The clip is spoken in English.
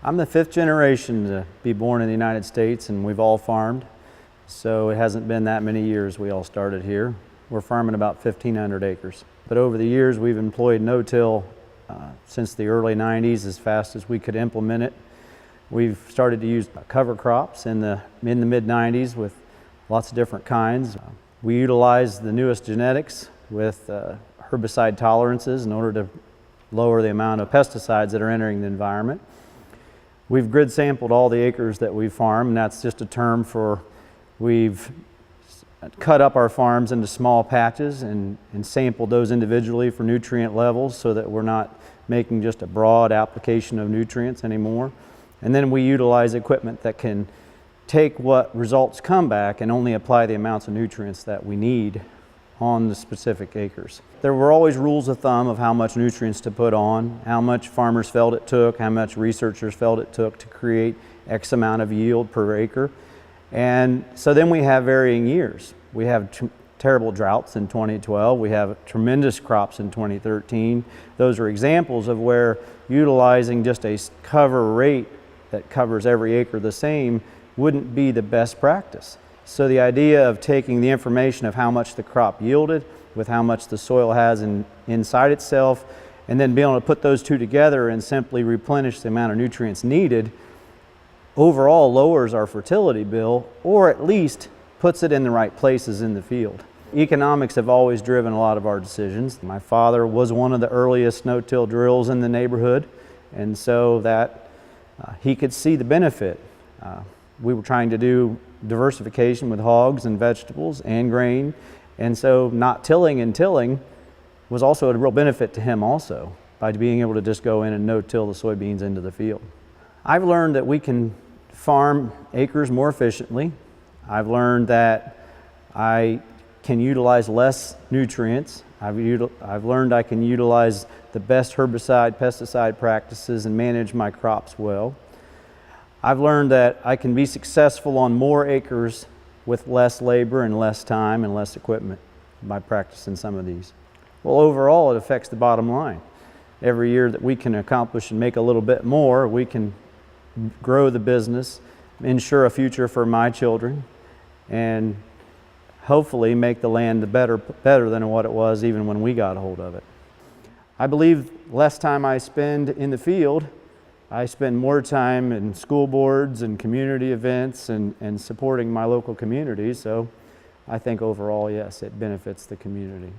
I'm the fifth generation to be born in the United States, and we've all farmed. So it hasn't been that many years we all started here. We're farming about 1,500 acres. But over the years, we've employed no-till since the early 90s as fast as we could implement it. We've started to use cover crops in the mid-90s with lots of different kinds. We utilize the newest genetics with herbicide tolerances in order to lower the amount of pesticides that are entering the environment. We've grid sampled all the acres that we farm, and that's just a term for we've cut up our farms into small patches and sampled those individually for nutrient levels so that we're not making just a broad application of nutrients anymore. And then we utilize equipment that can take what results come back and only apply the amounts of nutrients that we need on the specific acres. There were always rules of thumb of how much nutrients to put on, how much farmers felt it took, how much researchers felt it took to create X amount of yield per acre. And so then we have varying years. We have terrible droughts in 2012. We have tremendous crops in 2013. Those are examples of where utilizing just a cover rate that covers every acre the same wouldn't be the best practice. So the idea of taking the information of how much the crop yielded with how much the soil has inside itself, and then being able to put those two together and simply replenish the amount of nutrients needed, overall lowers our fertility bill, or at least puts it in the right places in the field. Economics have always driven a lot of our decisions. My father was one of the earliest no-till drills in the neighborhood, and so that he could see the benefit. We were trying to do diversification with hogs and vegetables and grain, and so not tilling and tilling was also a real benefit to him also by being able to just go in and no-till the soybeans into the field. I've learned that we can farm acres more efficiently. I've learned that I can utilize less nutrients. I've learned I can utilize the best herbicide, pesticide practices and manage my crops well. I've learned that I can be successful on more acres with less labor and less time and less equipment by practicing some of these. Well, overall, it affects the bottom line. Every year that we can accomplish and make a little bit more, we can grow the business, ensure a future for my children, and hopefully make the land better than what it was even when we got a hold of it. I believe less time I spend in the field, I spend more time in school boards and community events and supporting my local community. So I think overall, yes, it benefits the community.